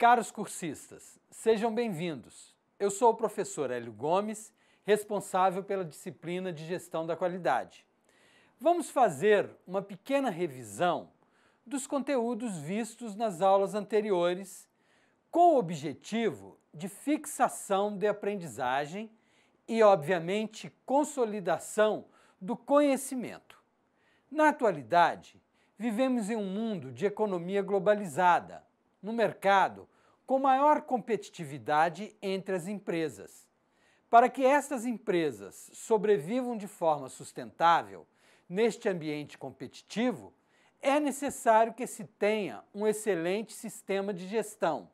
Caros cursistas, sejam bem-vindos. Eu sou o professor Hélio Gomes, responsável pela disciplina de Gestão da Qualidade. Vamos fazer uma pequena revisão dos conteúdos vistos nas aulas anteriores, com o objetivo de fixação de aprendizagem e, obviamente, consolidação do conhecimento. Na atualidade, vivemos em um mundo de economia globalizada, no mercado com maior competitividade entre as empresas. Para que estas empresas sobrevivam de forma sustentável neste ambiente competitivo, é necessário que se tenha um excelente sistema de gestão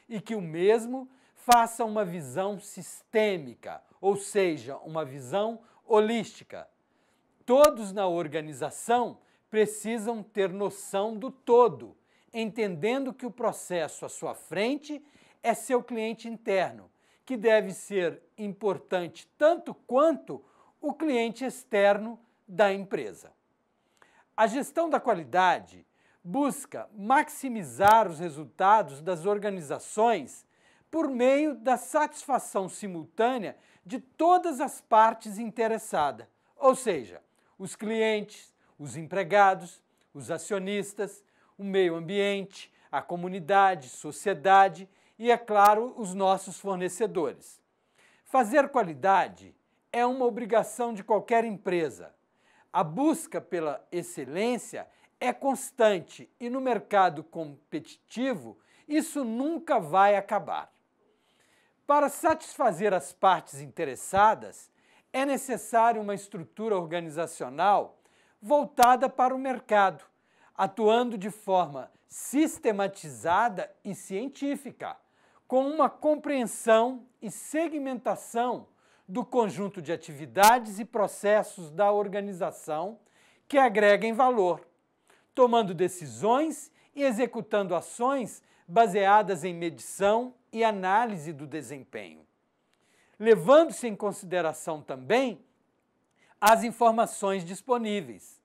e que o mesmo faça uma visão sistêmica, ou seja, uma visão holística. Todos na organização precisam ter noção do todo, entendendo que o processo à sua frente é seu cliente interno, que deve ser importante tanto quanto o cliente externo da empresa. A gestão da qualidade busca maximizar os resultados das organizações por meio da satisfação simultânea de todas as partes interessadas, ou seja, os clientes, os empregados, os acionistas, o meio ambiente, a comunidade, sociedade e, é claro, os nossos fornecedores. Fazer qualidade é uma obrigação de qualquer empresa. A busca pela excelência é constante e no mercado competitivo isso nunca vai acabar. Para satisfazer as partes interessadas, é necessário uma estrutura organizacional voltada para o mercado, atuando de forma sistematizada e científica, com uma compreensão e segmentação do conjunto de atividades e processos da organização que agreguem valor, tomando decisões e executando ações baseadas em medição e análise do desempenho, levando-se em consideração também as informações disponíveis,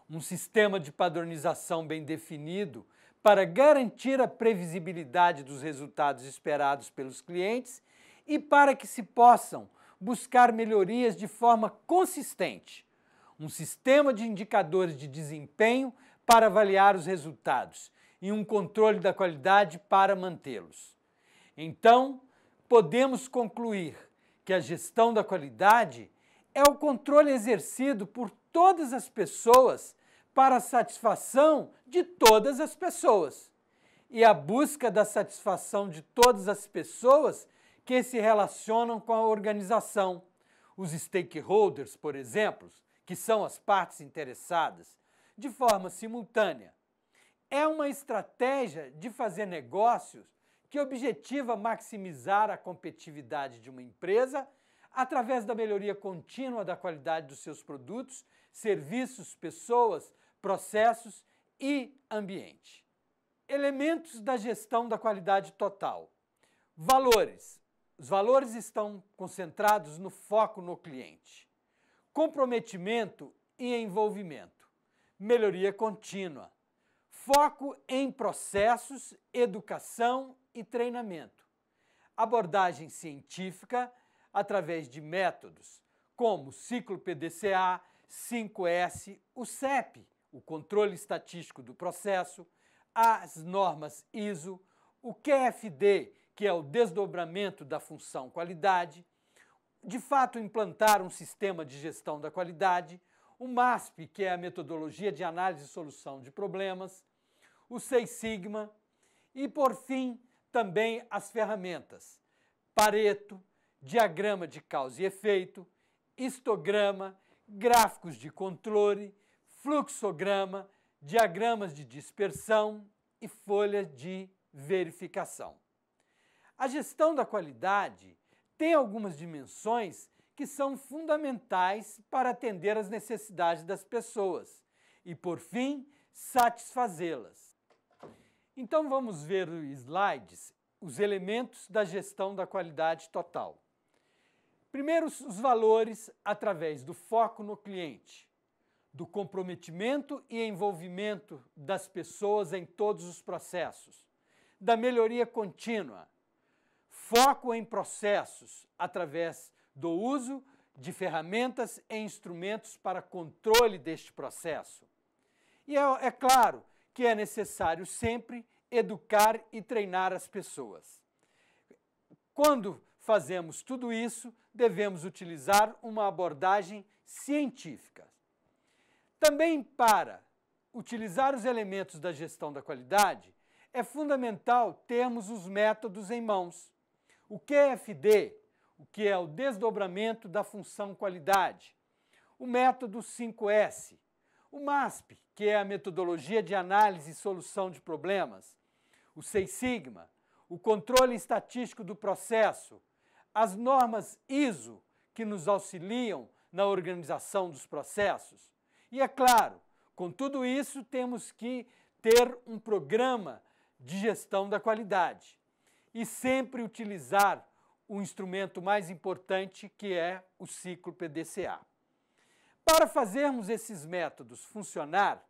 um sistema de padronização bem definido para garantir a previsibilidade dos resultados esperados pelos clientes e para que se possam buscar melhorias de forma consistente, um sistema de indicadores de desempenho para avaliar os resultados e um controle da qualidade para mantê-los. Então, podemos concluir que a gestão da qualidade é o controle exercido por todas as pessoas para a satisfação de todas as pessoas. E a busca da satisfação de todas as pessoas que se relacionam com a organização. Os stakeholders, por exemplo, que são as partes interessadas, de forma simultânea. É uma estratégia de fazer negócios que objetiva maximizar a competitividade de uma empresa através da melhoria contínua da qualidade dos seus produtos, serviços, pessoas, processos e ambiente. Elementos da gestão da qualidade total. Valores. Os valores estão concentrados no foco no cliente. Comprometimento e envolvimento. Melhoria contínua. Foco em processos, educação e treinamento. Abordagem científica através de métodos como o ciclo PDCA, 5S, o CEP, o controle estatístico do processo, as normas ISO, o QFD, que é o desdobramento da função qualidade, de fato implantar um sistema de gestão da qualidade, o MASP, que é a metodologia de análise e solução de problemas, o Seis Sigma e, por fim, também as ferramentas Pareto, diagrama de causa e efeito, histograma, gráficos de controle, fluxograma, diagramas de dispersão e folha de verificação. A gestão da qualidade tem algumas dimensões que são fundamentais para atender às necessidades das pessoas e, por fim, satisfazê-las. Então vamos ver os slides, os elementos da gestão da qualidade total. Primeiro, os valores através do foco no cliente, do comprometimento e envolvimento das pessoas em todos os processos, da melhoria contínua, foco em processos através do uso de ferramentas e instrumentos para controle deste processo. E é claro que é necessário sempre educar e treinar as pessoas. Quando fazemos tudo isso, devemos utilizar uma abordagem científica. Também para utilizar os elementos da gestão da qualidade, é fundamental termos os métodos em mãos. O QFD, o que é o desdobramento da função qualidade, o método 5S, o MASP, que é a metodologia de análise e solução de problemas, o Seis Sigma, o controle estatístico do processo, as normas ISO, que nos auxiliam na organização dos processos. E é claro, com tudo isso, temos que ter um programa de gestão da qualidade e sempre utilizar o instrumento mais importante, que é o ciclo PDCA. Para fazermos esses métodos funcionar,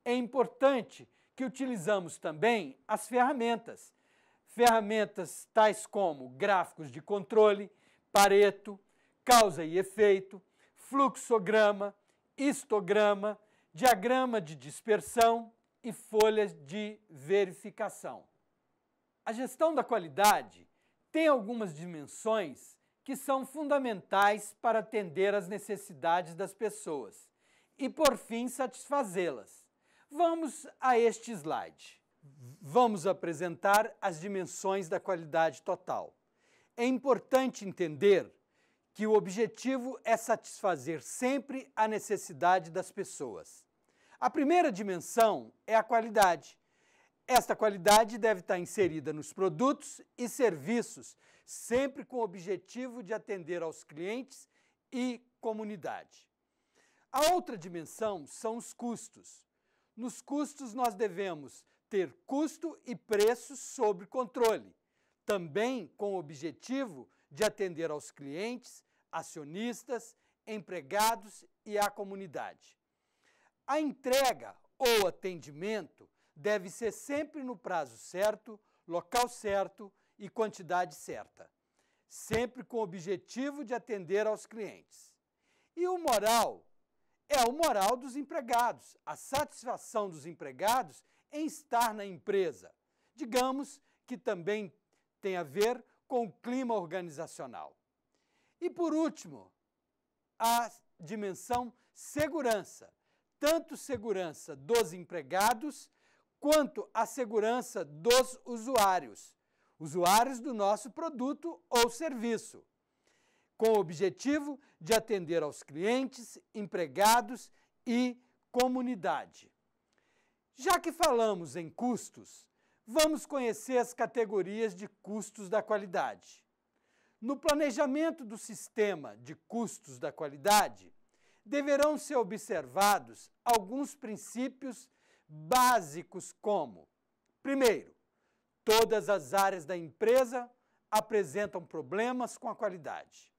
é importante que utilizamos também as ferramentas. Ferramentas tais como gráficos de controle, Pareto, causa e efeito, fluxograma, histograma, diagrama de dispersão e folhas de verificação. A gestão da qualidade tem algumas dimensões que são fundamentais para atender às necessidades das pessoas e, por fim, satisfazê-las. Vamos a este slide. Vamos apresentar as dimensões da qualidade total. É importante entender que o objetivo é satisfazer sempre a necessidade das pessoas. A primeira dimensão é a qualidade. Esta qualidade deve estar inserida nos produtos e serviços, sempre com o objetivo de atender aos clientes e comunidade. A outra dimensão são os custos. Nos custos, nós devemos ter custo e preço sob controle, também com o objetivo de atender aos clientes, acionistas, empregados e à comunidade. A entrega ou atendimento deve ser sempre no prazo certo, local certo e quantidade certa, sempre com o objetivo de atender aos clientes. E o moral é o moral dos empregados, a satisfação dos empregados em estar na empresa. Digamos que também tem a ver com o clima organizacional. E por último, a dimensão segurança, tanto segurança dos empregados quanto a segurança dos usuários do nosso produto ou serviço, com o objetivo de atender aos clientes, empregados e comunidade. Já que falamos em custos, vamos conhecer as categorias de custos da qualidade. No planejamento do sistema de custos da qualidade, deverão ser observados alguns princípios básicos como: primeiro, todas as áreas da empresa apresentam problemas com a qualidade.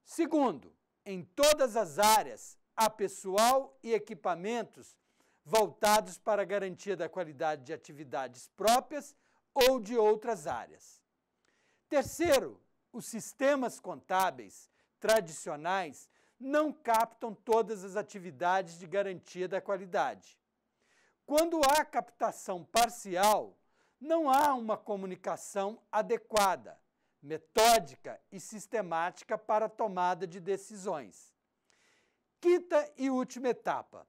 Segundo, em todas as áreas há pessoal e equipamentos voltados para a garantia da qualidade de atividades próprias ou de outras áreas. Terceiro, os sistemas contábeis tradicionais não captam todas as atividades de garantia da qualidade. Quando há captação parcial, não há uma comunicação adequada, metódica e sistemática para a tomada de decisões. Quinta e última etapa.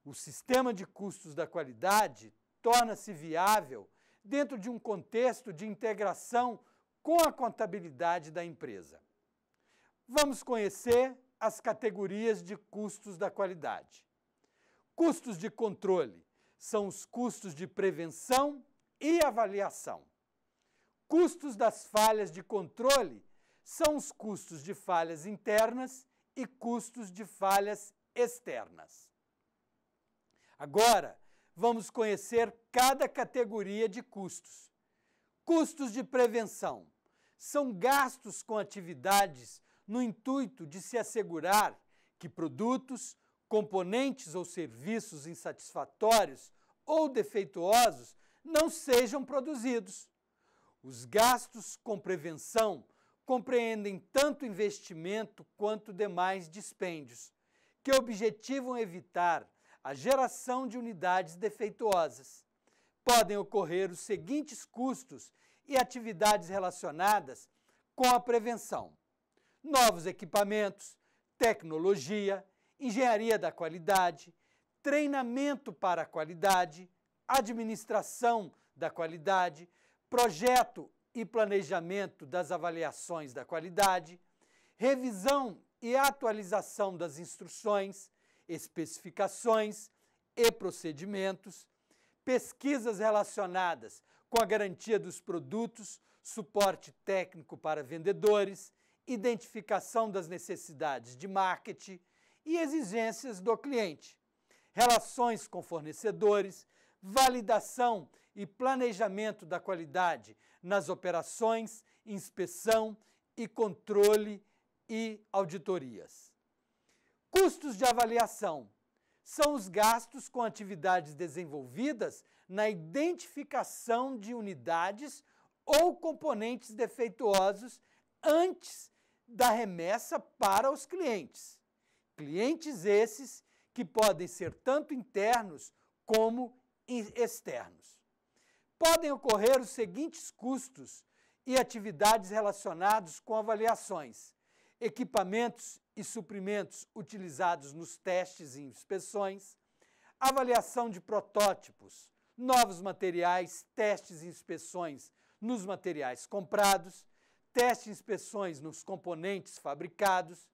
O sistema de custos da qualidade torna-se viável dentro de um contexto de integração com a contabilidade da empresa. Vamos conhecer as categorias de custos da qualidade. Custos de controle são os custos de prevenção e avaliação. Custos das falhas de controle são os custos de falhas internas e custos de falhas externas. Agora, vamos conhecer cada categoria de custos. Custos de prevenção são gastos com atividades no intuito de se assegurar que produtos, componentes ou serviços insatisfatórios ou defeituosos não sejam produzidos. Os gastos com prevenção compreendem tanto investimento quanto demais dispêndios, que objetivam evitar a geração de unidades defeituosas. Podem ocorrer os seguintes custos e atividades relacionadas com a prevenção: novos equipamentos, tecnologia, engenharia da qualidade, treinamento para a qualidade, administração da qualidade, projeto e planejamento das avaliações da qualidade, revisão e atualização das instruções, especificações e procedimentos, pesquisas relacionadas com a garantia dos produtos, suporte técnico para vendedores, identificação das necessidades de marketing e exigências do cliente, relações com fornecedores, validação e planejamento da qualidade nas operações, inspeção e controle e auditorias. Custos de avaliação são os gastos com atividades desenvolvidas na identificação de unidades ou componentes defeituosos antes da remessa para os clientes. Clientes esses que podem ser tanto internos como externos. Podem ocorrer os seguintes custos e atividades relacionados com avaliações: equipamentos e suprimentos utilizados nos testes e inspeções, avaliação de protótipos, novos materiais, testes e inspeções nos materiais comprados, testes e inspeções nos componentes fabricados,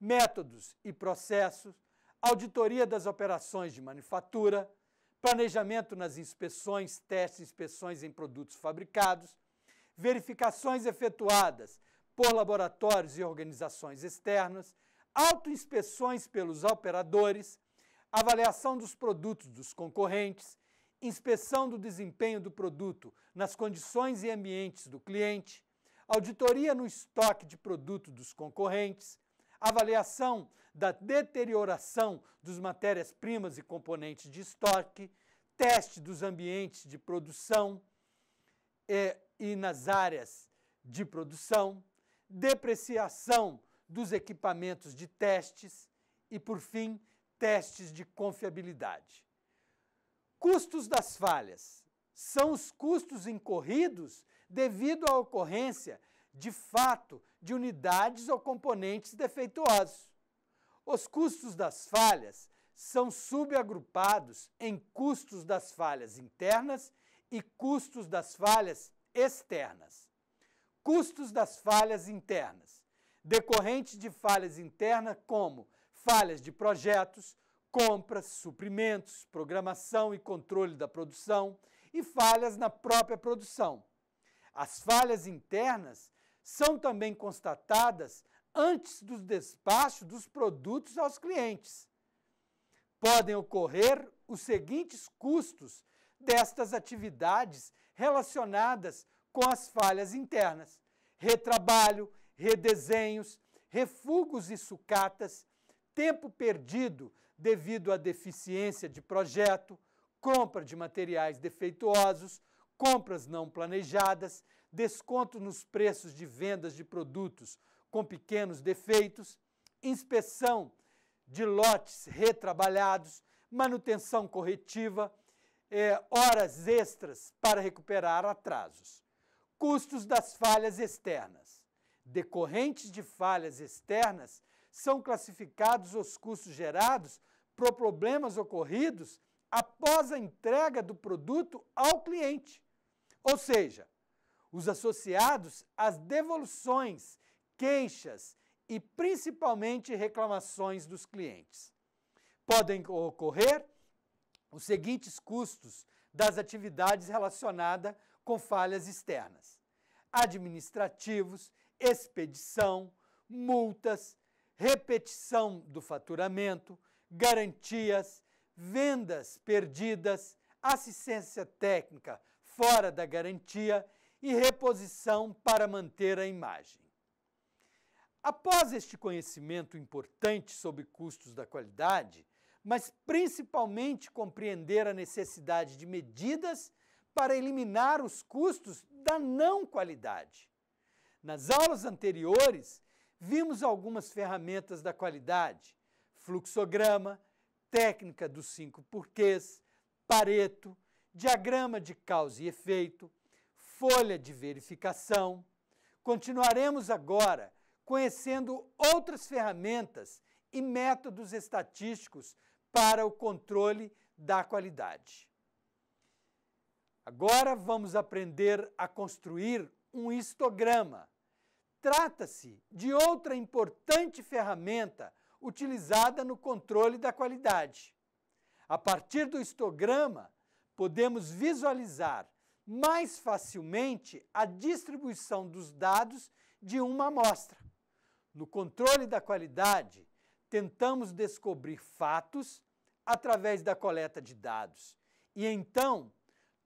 métodos e processos, auditoria das operações de manufatura, planejamento nas inspeções, testes e inspeções em produtos fabricados, verificações efetuadas por laboratórios e organizações externas, autoinspeções pelos operadores, avaliação dos produtos dos concorrentes, inspeção do desempenho do produto nas condições e ambientes do cliente, auditoria no estoque de produto dos concorrentes, avaliação da deterioração das matérias-primas e componentes de estoque, teste dos ambientes de produção e nas áreas de produção, depreciação dos equipamentos de testes e, por fim, testes de confiabilidade. Custos das falhas são os custos incorridos devido à ocorrência de fato de unidades ou componentes defeituosos. Os custos das falhas são subagrupados em custos das falhas internas e custos das falhas externas. Custos das falhas internas, decorrentes de falhas internas como falhas de projetos, compras, suprimentos, programação e controle da produção e falhas na própria produção. As falhas internas são também constatadas antes do despacho dos produtos aos clientes. Podem ocorrer os seguintes custos destas atividades relacionadas com as falhas internas: retrabalho, redesenhos, refugos e sucatas, tempo perdido devido à deficiência de projeto, compra de materiais defeituosos, compras não planejadas, desconto nos preços de vendas de produtos com pequenos defeitos, inspeção de lotes retrabalhados, manutenção corretiva, horas extras para recuperar atrasos. Custos das falhas externas. Decorrentes de falhas externas, são classificados os custos gerados por problemas ocorridos após a entrega do produto ao cliente, ou seja, os associados às devoluções, queixas e principalmente reclamações dos clientes. Podem ocorrer os seguintes custos das atividades relacionadas com falhas externas: administrativos, expedição, multas, repetição do faturamento, garantias, vendas perdidas, assistência técnica fora da garantia e reposição para manter a imagem. Após este conhecimento importante sobre custos da qualidade, mas principalmente compreender a necessidade de medidas para eliminar os custos da não qualidade. Nas aulas anteriores, vimos algumas ferramentas da qualidade: fluxograma, técnica dos 5 porquês, Pareto, diagrama de causa e efeito, folha de verificação. Continuaremos agora conhecendo outras ferramentas e métodos estatísticos para o controle da qualidade. Agora vamos aprender a construir um histograma. Trata-se de outra importante ferramenta utilizada no controle da qualidade. A partir do histograma, podemos visualizar mais facilmente a distribuição dos dados de uma amostra. No controle da qualidade, tentamos descobrir fatos através da coleta de dados e então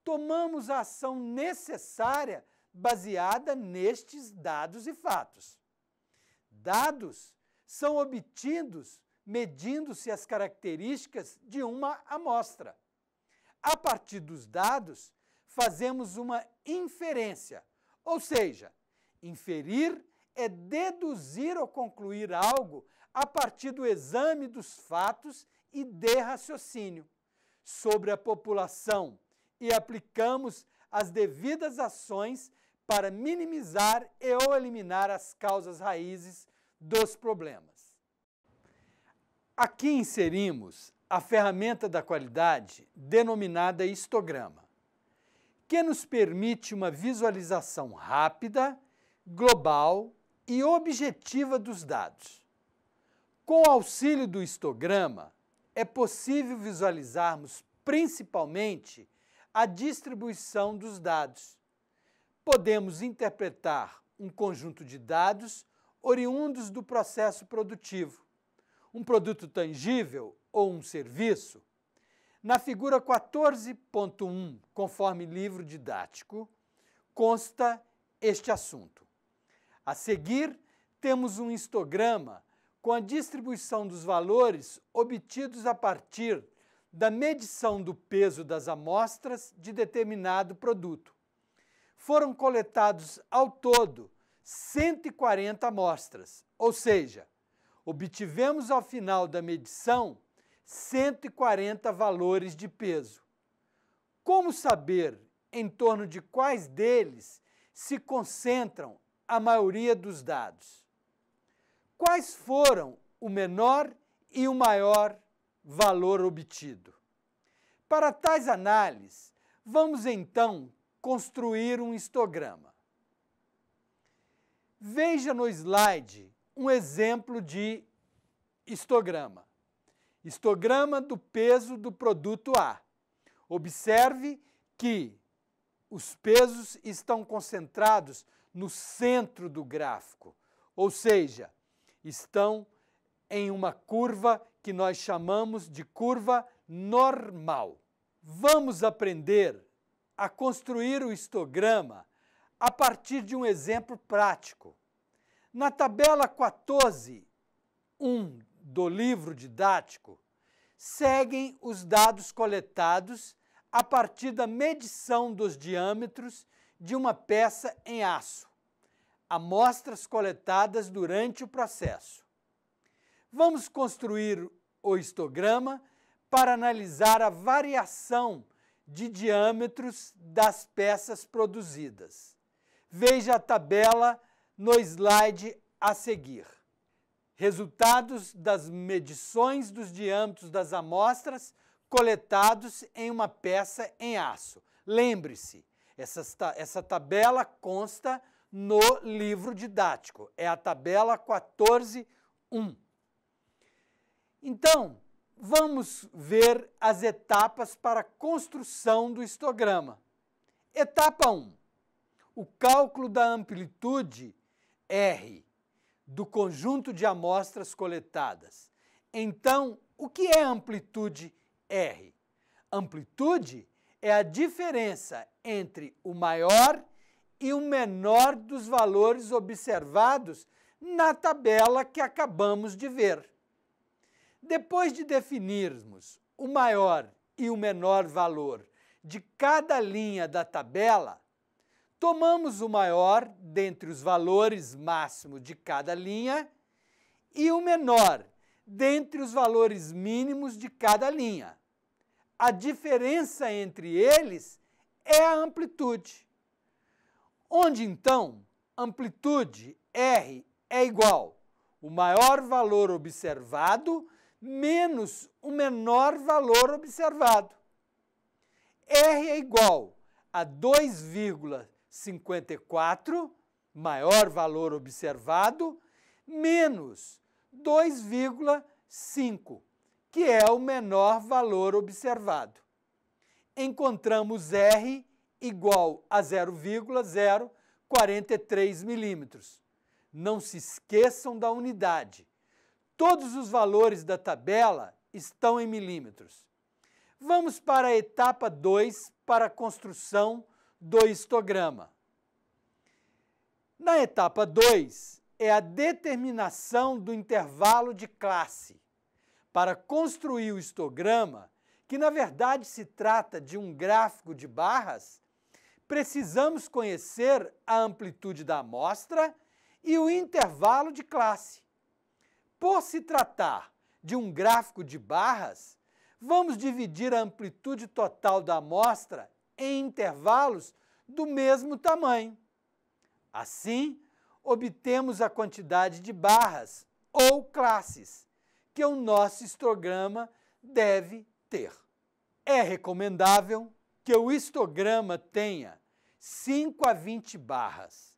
tomamos a ação necessária baseada nestes dados e fatos. Dados são obtidos medindo-se as características de uma amostra. A partir dos dados, fazemos uma inferência, ou seja, inferir é deduzir ou concluir algo a partir do exame dos fatos e de raciocínio sobre a população e aplicamos as devidas ações para minimizar e ou eliminar as causas raízes dos problemas. Aqui inserimos a ferramenta da qualidade denominada histograma, que nos permite uma visualização rápida, global e objetiva dos dados. Com o auxílio do histograma, é possível visualizarmos principalmente a distribuição dos dados. Podemos interpretar um conjunto de dados oriundos do processo produtivo, um produto tangível ou um serviço. Na figura 14.1, conforme livro didático, consta este assunto. A seguir, temos um histograma com a distribuição dos valores obtidos a partir da medição do peso das amostras de determinado produto. Foram coletados ao todo 140 amostras, ou seja, obtivemos ao final da medição 140 valores de peso. Como saber em torno de quais deles se concentram a maioria dos dados? Quais foram o menor e o maior valor obtido? Para tais análises, vamos então construir um histograma. Veja no slide um exemplo de histograma. Histograma do peso do produto A. Observe que os pesos estão concentrados no centro do gráfico, ou seja, estão em uma curva que nós chamamos de curva normal. Vamos aprender a construir o histograma a partir de um exemplo prático. Na tabela 14.1 do livro didático, seguem os dados coletados a partir da medição dos diâmetros de uma peça em aço, amostras coletadas durante o processo. Vamos construir o histograma para analisar a variação de diâmetros das peças produzidas. Veja a tabela no slide a seguir. Resultados das medições dos diâmetros das amostras coletados em uma peça em aço. Lembre-se, essa tabela consta no livro didático, é a tabela 14.1. Então, vamos ver as etapas para a construção do histograma. Etapa 1. O cálculo da amplitude R do conjunto de amostras coletadas. Então, o que é amplitude R? Amplitude é a diferença entre o maior e o menor dos valores observados na tabela que acabamos de ver. Depois de definirmos o maior e o menor valor de cada linha da tabela, tomamos o maior dentre os valores máximos de cada linha e o menor dentre os valores mínimos de cada linha. A diferença entre eles é a amplitude, onde então amplitude R é igual o maior valor observado menos o menor valor observado. R é igual a 2,54, maior valor observado, menos 2,5, que é o menor valor observado. Encontramos R igual a 0,043 milímetros. Não se esqueçam da unidade. Todos os valores da tabela estão em milímetros. Vamos para a etapa 2, para a construção do histograma. Na etapa 2, é a determinação do intervalo de classe. Para construir o histograma, que na verdade se trata de um gráfico de barras, precisamos conhecer a amplitude da amostra e o intervalo de classe. Por se tratar de um gráfico de barras, vamos dividir a amplitude total da amostra em intervalos do mesmo tamanho. Assim, obtemos a quantidade de barras ou classes que o nosso histograma deve ter. É recomendável que o histograma tenha 5 a 20 barras,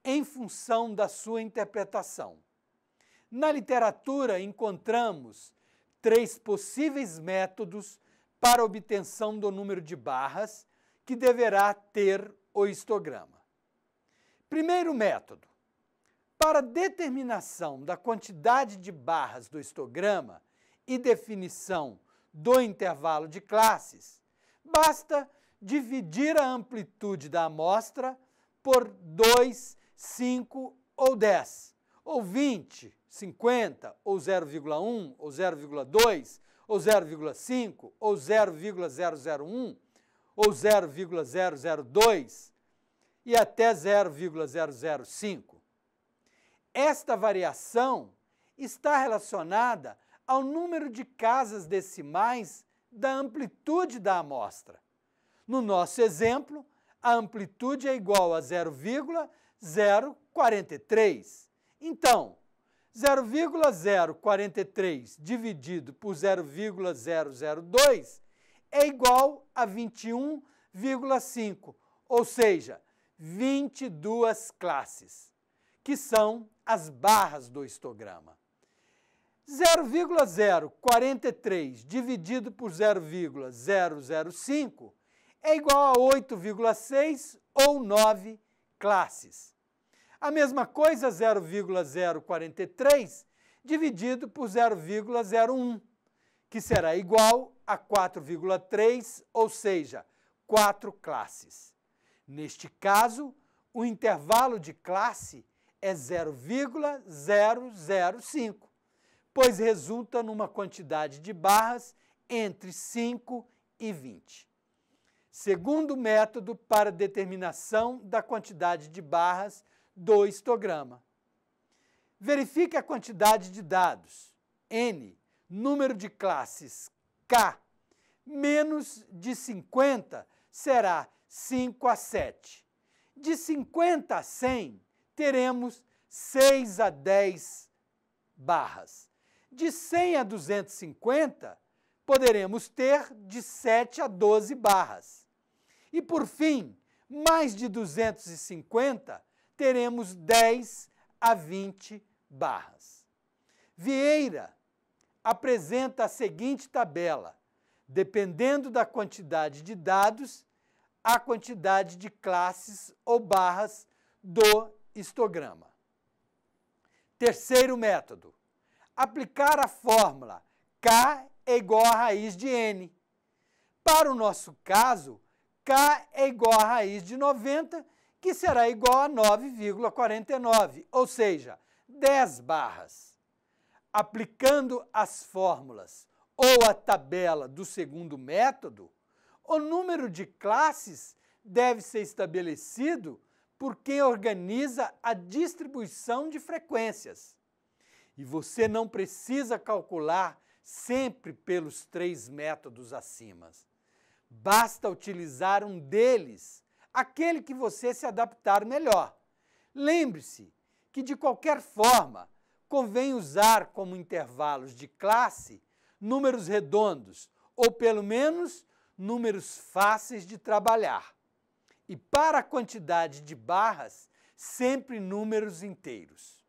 em função da sua interpretação. Na literatura, encontramos 3 possíveis métodos para a obtenção do número de barras que deverá ter o histograma. Primeiro método. Para a determinação da quantidade de barras do histograma e definição do intervalo de classes, basta dividir a amplitude da amostra por 2, 5 ou 10, ou 20, 50, ou 0,1, ou 0,2, ou 0,5, ou 0,001, ou 0,002 e até 0,005. Esta variação está relacionada ao número de casas decimais da amplitude da amostra. No nosso exemplo, a amplitude é igual a 0,043. Então, 0,043 dividido por 0,002 é igual a 21,5, ou seja, 22 classes, que são as barras do histograma. 0,043 dividido por 0,005 é igual a 8,6 ou 9 classes. A mesma coisa 0,043 dividido por 0,01, que será igual a 4,3, ou seja, 4 classes. Neste caso, o intervalo de classe é 0,005, pois resulta numa quantidade de barras entre 5 e 20. Segundo método para determinação da quantidade de barras do histograma. Verifique a quantidade de dados, N, número de classes, K, menos de 50 será 5 a 7. De 50 a 100, teremos 6 a 10 barras. De 100 a 250, poderemos ter de 7 a 12 barras. E, por fim, mais de 250, teremos 10 a 20 barras. Vieira apresenta a seguinte tabela, dependendo da quantidade de dados, a quantidade de classes ou barras do histograma. Terceiro método, aplicar a fórmula K é igual a raiz de N. Para o nosso caso, K é igual a raiz de 90, que será igual a 9,49, ou seja, 10 barras. Aplicando as fórmulas ou a tabela do segundo método, O número de classes deve ser estabelecido por quem organiza a distribuição de frequências. E você não precisa calcular sempre pelos 3 métodos acima. Basta utilizar um deles, aquele que você se adaptar melhor. Lembre-se que, de qualquer forma, convém usar como intervalos de classe números redondos, ou pelo menos números fáceis de trabalhar. E para a quantidade de barras, sempre números inteiros.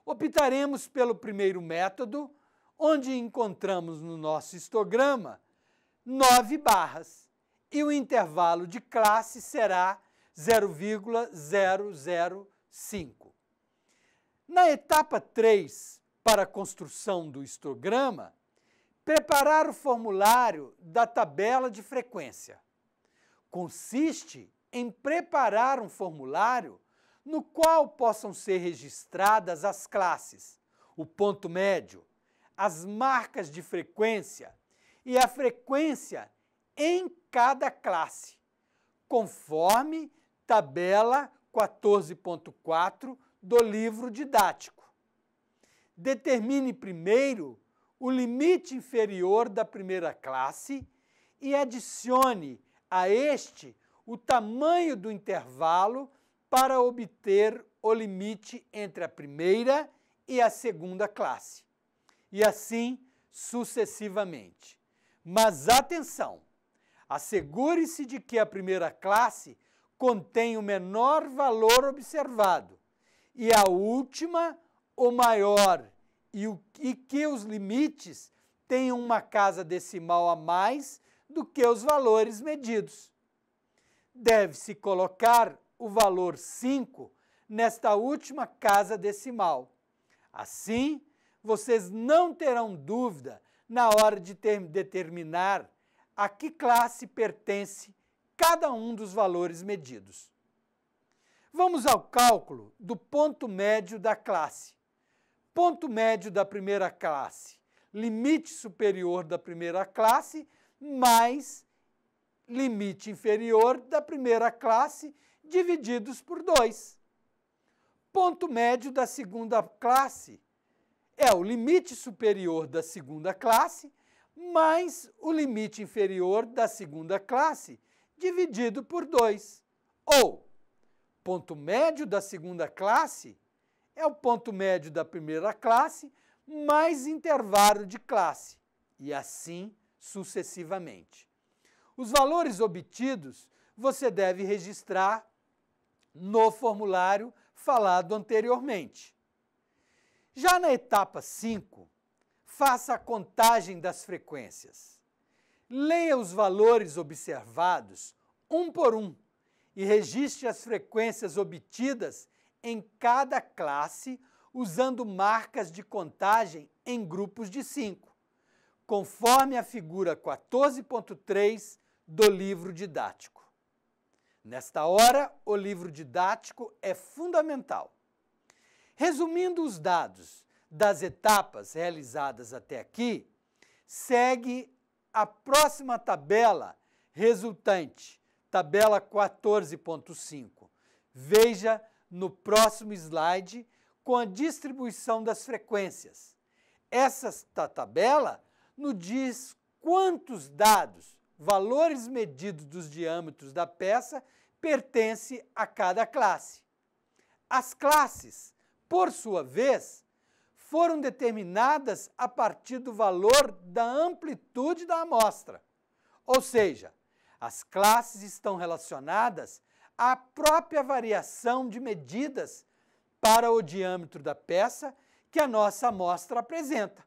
Optaremos pelo primeiro método, onde encontramos no nosso histograma 9 barras, e o intervalo de classe será 0,005. Na etapa 3, para a construção do histograma, preparar o formulário da tabela de frequência. Consiste em preparar um formulário no qual possam ser registradas as classes, o ponto médio, as marcas de frequência e a frequência em cada classe, conforme tabela 14.4 do livro didático. Determine primeiro o limite inferior da primeira classe e adicione a este o tamanho do intervalo para obter o limite entre a primeira e a segunda classe, e assim sucessivamente. Mas atenção! Assegure-se de que a primeira classe contém o menor valor observado e a última o maior, e que os limites tenham uma casa decimal a mais do que os valores medidos. Deve-se colocar o valor 5 nesta última casa decimal. Assim, vocês não terão dúvida na hora de determinar a que classe pertence cada um dos valores medidos. Vamos ao cálculo do ponto médio da classe. Ponto médio da primeira classe, limite superior da primeira classe, mais limite inferior da primeira classe, divididos por 2. Ponto médio da segunda classe é o limite superior da segunda classe, mais o limite inferior da segunda classe, dividido por 2. Ou, ponto médio da segunda classe é o ponto médio da primeira classe, mais intervalo de classe, e assim sucessivamente. Os valores obtidos você deve registrar no formulário falado anteriormente. Já na etapa 5, faça a contagem das frequências. Leia os valores observados um por um e registre as frequências obtidas em cada classe usando marcas de contagem em grupos de 5, conforme a figura 14.3 do livro didático. Nesta hora, o livro didático é fundamental. Resumindo os dados das etapas realizadas até aqui, segue a próxima tabela resultante, tabela 14.5. Veja no próximo slide com a distribuição das frequências. Esta tabela nos diz quantos dados, valores medidos dos diâmetros da peça, pertence a cada classe. As classes, por sua vez, foram determinadas a partir do valor da amplitude da amostra. Ou seja, as classes estão relacionadas à própria variação de medidas para o diâmetro da peça que a nossa amostra apresenta.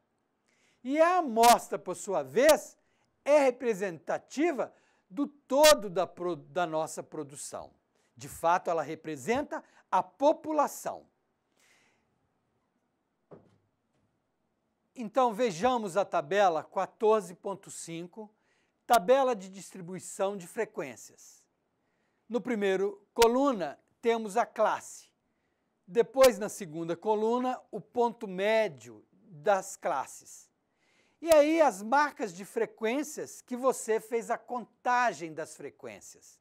E a amostra, por sua vez, é representativa do todo da nossa produção. De fato, ela representa a população. Então, vejamos a tabela 14.5, tabela de distribuição de frequências. No primeiro coluna, temos a classe. Depois, na segunda coluna, o ponto médio das classes. E aí as marcas de frequências que você fez a contagem das frequências.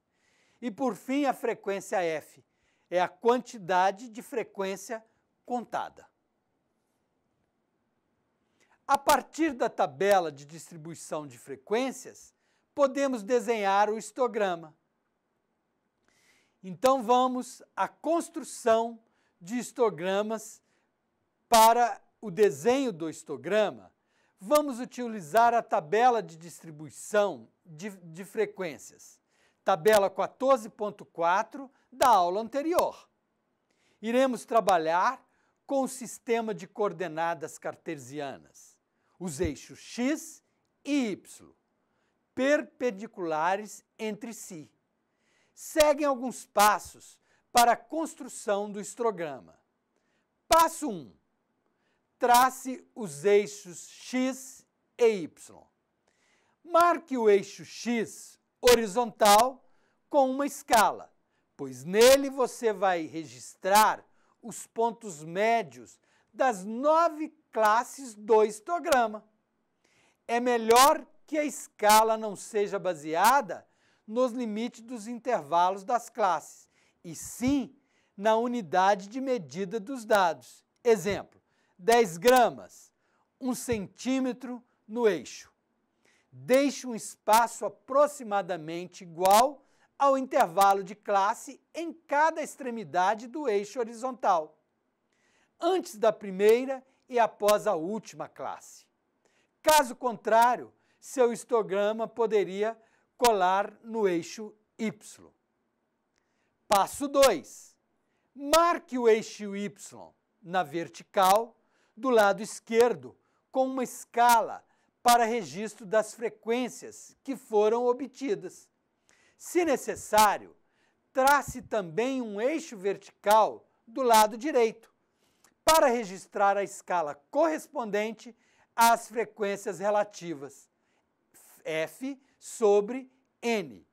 E por fim a frequência f é a quantidade de frequência contada. A partir da tabela de distribuição de frequências, podemos desenhar o histograma. Então vamos à construção de histogramas. Para o desenho do histograma, vamos utilizar a tabela de distribuição de frequências, tabela 14.4 da aula anterior. Iremos trabalhar com o sistema de coordenadas cartesianas, os eixos x e y, perpendiculares entre si. Seguem alguns passos para a construção do histograma. Passo 1. Trace os eixos x e y. Marque o eixo x horizontal com uma escala, pois nele você vai registrar os pontos médios das 9 classes do histograma. É melhor que a escala não seja baseada nos limites dos intervalos das classes, e sim na unidade de medida dos dados. Exemplo: 10 gramas, 1 centímetro no eixo. Deixe um espaço aproximadamente igual ao intervalo de classe em cada extremidade do eixo horizontal, antes da primeira e após a última classe. Caso contrário, seu histograma poderia colar no eixo Y. Passo 2. Marque o eixo Y na vertical do lado esquerdo com uma escala para registro das frequências que foram obtidas. Se necessário, trace também um eixo vertical do lado direito para registrar a escala correspondente às frequências relativas, f sobre n.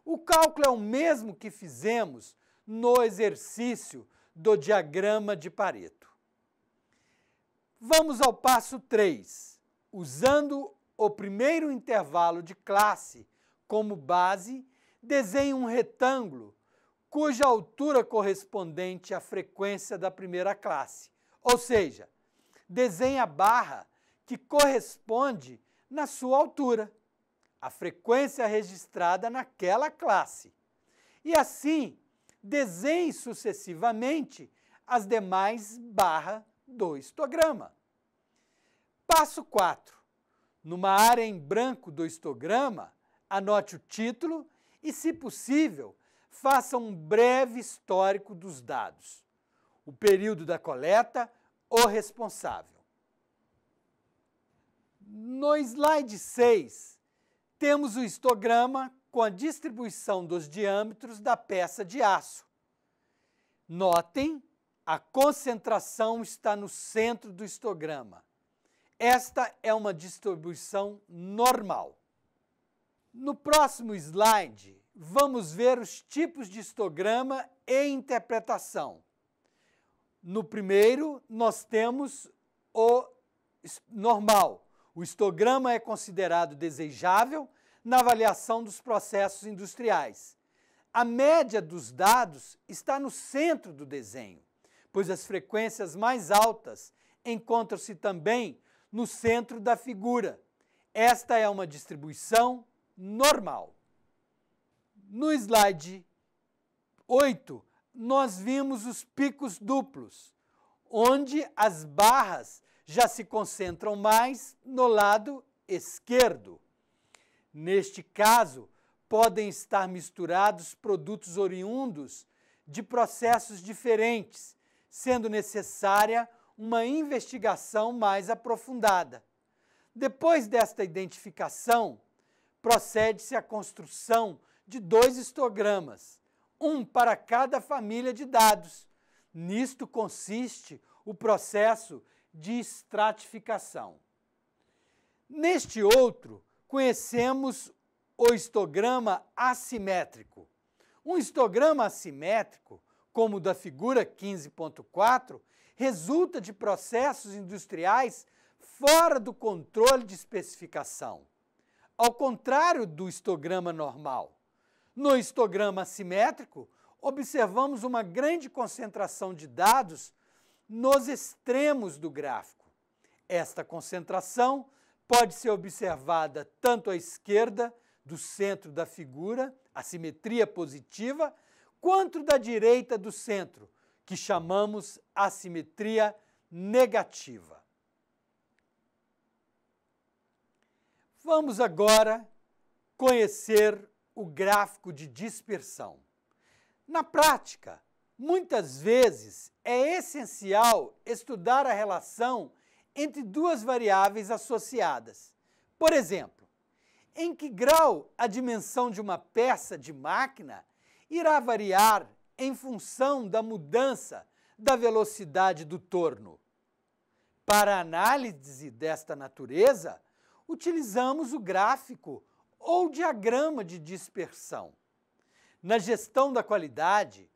O cálculo é o mesmo que fizemos no exercício do diagrama de Pareto. Vamos ao passo 3. Usando o primeiro intervalo de classe como base, desenhe um retângulo cuja altura correspondente à frequência da primeira classe. Ou seja, desenhe a barra que corresponde na sua altura, a frequência registrada naquela classe. E assim, desenhe sucessivamente as demais barras do histograma. Passo 4. Numa área em branco do histograma, anote o título e, se possível, faça um breve histórico dos dados, o período da coleta, o responsável. No slide 6, temos o histograma com a distribuição dos diâmetros da peça de aço. Notem, a concentração está no centro do histograma. Esta é uma distribuição normal. No próximo slide, vamos ver os tipos de histograma e interpretação. No primeiro, nós temos o normal. O histograma é considerado desejável na avaliação dos processos industriais. A média dos dados está no centro do desenho, pois as frequências mais altas encontram-se também no centro da figura. Esta é uma distribuição normal. No slide 8, nós vimos os picos duplos, onde as barras já se concentram mais no lado esquerdo. Neste caso, podem estar misturados produtos oriundos de processos diferentes, sendo necessária uma investigação mais aprofundada. Depois desta identificação, procede-se à construção de 2 histogramas, um para cada família de dados. Nisto consiste o processo de estratificação. Neste outro, conhecemos o histograma assimétrico. Um histograma assimétrico, como o da figura 15.4, resulta de processos industriais fora do controle de especificação, ao contrário do histograma normal. No histograma assimétrico, observamos uma grande concentração de dados nos extremos do gráfico. Esta concentração pode ser observada tanto à esquerda do centro da figura, a simetria positiva, quanto da direita do centro, que chamamos assimetria negativa. Vamos agora conhecer o gráfico de dispersão. Na prática, muitas vezes é essencial estudar a relação entre duas variáveis associadas. Por exemplo, em que grau a dimensão de uma peça de máquina irá variar em função da mudança da velocidade do torno. Para análise desta natureza, utilizamos o gráfico ou diagrama de dispersão. Na gestão da qualidade,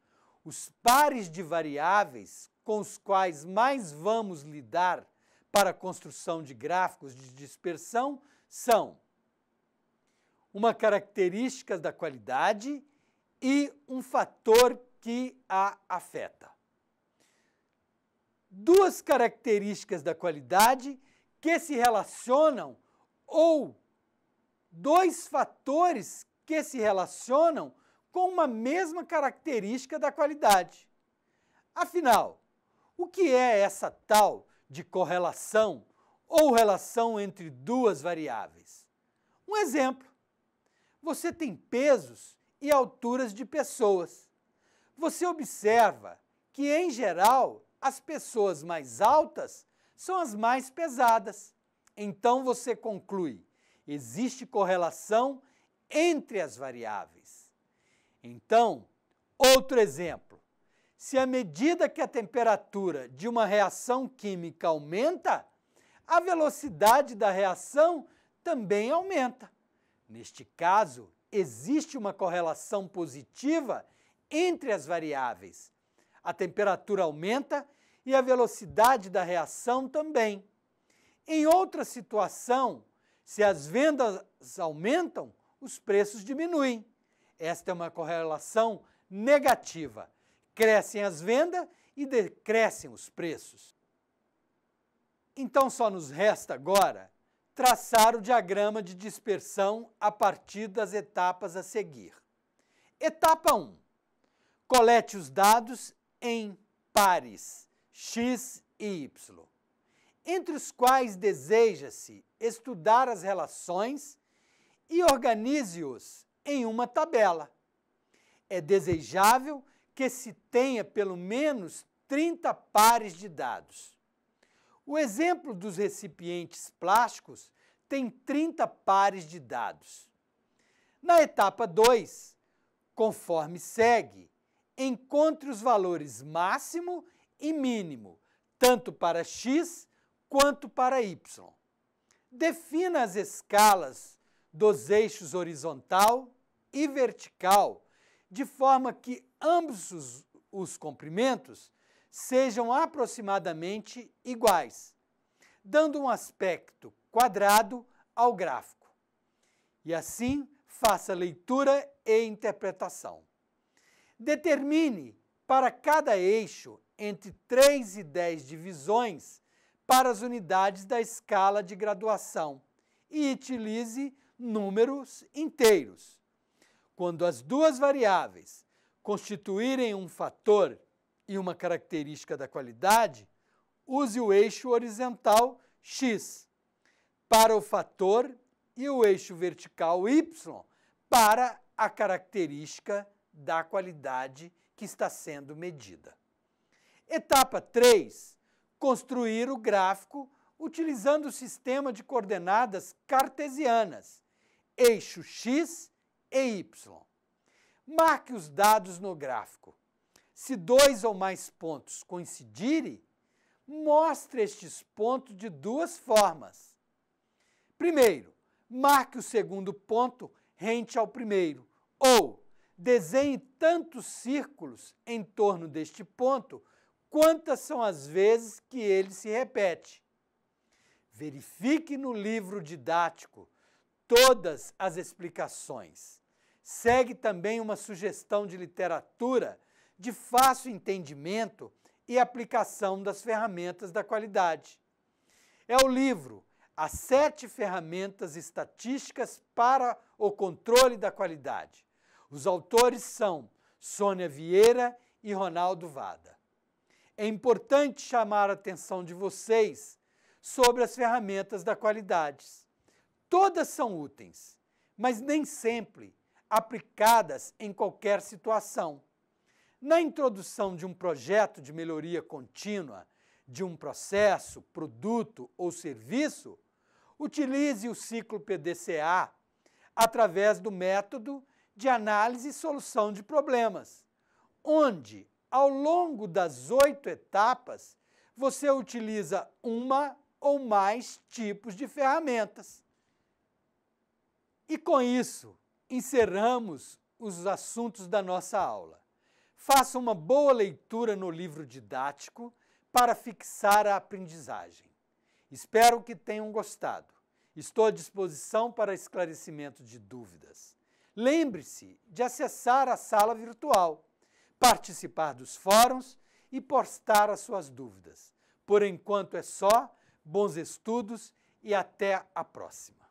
os pares de variáveis com os quais mais vamos lidar para a construção de gráficos de dispersão são uma característica da qualidade e um fator que a afeta. Duas características da qualidade que se relacionam ou dois fatores que se relacionam com uma mesma característica da qualidade. Afinal, o que é essa tal de correlação ou relação entre duas variáveis? Um exemplo. Você tem pesos e alturas de pessoas. Você observa que, em geral, as pessoas mais altas são as mais pesadas. Então você conclui, existe correlação entre as variáveis. Então, outro exemplo. Se à medida que a temperatura de uma reação química aumenta, a velocidade da reação também aumenta. Neste caso, existe uma correlação positiva entre as variáveis. A temperatura aumenta e a velocidade da reação também. Em outra situação, se as vendas aumentam, os preços diminuem. Esta é uma correlação negativa. Crescem as vendas e decrescem os preços. Então só nos resta agora traçar o diagrama de dispersão a partir das etapas a seguir. Etapa 1. Colete os dados em pares x e y, entre os quais deseja-se estudar as relações e organize-os em uma tabela. É desejável que se tenha pelo menos 30 pares de dados. O exemplo dos recipientes plásticos tem 30 pares de dados. Na etapa 2, conforme segue, encontre os valores máximo e mínimo, tanto para x quanto para y. Defina as escalas dos eixos horizontal e vertical, de forma que ambos os comprimentos sejam aproximadamente iguais, dando um aspecto quadrado ao gráfico. E assim, faça leitura e interpretação. Determine para cada eixo entre 3 e 10 divisões para as unidades da escala de graduação e utilize números inteiros. Quando as duas variáveis constituírem um fator e uma característica da qualidade, use o eixo horizontal x para o fator e o eixo vertical y para a característica da qualidade que está sendo medida. Etapa 3. Construir o gráfico utilizando o sistema de coordenadas cartesianas, eixo x e y. Marque os dados no gráfico. Se dois ou mais pontos coincidirem, mostre estes pontos de duas formas. Primeiro, marque o segundo ponto rente ao primeiro, ou desenhe tantos círculos em torno deste ponto quantas são as vezes que ele se repete. Verifique no livro didático todas as explicações. Segue também uma sugestão de literatura de fácil entendimento e aplicação das ferramentas da qualidade. É o livro As 7 Ferramentas Estatísticas para o Controle da Qualidade. Os autores são Sônia Vieira e Ronaldo Vada. É importante chamar a atenção de vocês sobre as ferramentas da qualidade. Todas são úteis, mas nem sempre aplicadas em qualquer situação. Na introdução de um projeto de melhoria contínua de um processo, produto ou serviço, utilize o ciclo PDCA através do método de análise e solução de problemas, onde, ao longo das 8 etapas, você utiliza uma ou mais tipos de ferramentas. E com isso, encerramos os assuntos da nossa aula. Faça uma boa leitura no livro didático para fixar a aprendizagem. Espero que tenham gostado. Estou à disposição para esclarecimento de dúvidas. Lembre-se de acessar a sala virtual, participar dos fóruns e postar as suas dúvidas. Por enquanto é só, bons estudos e até a próxima.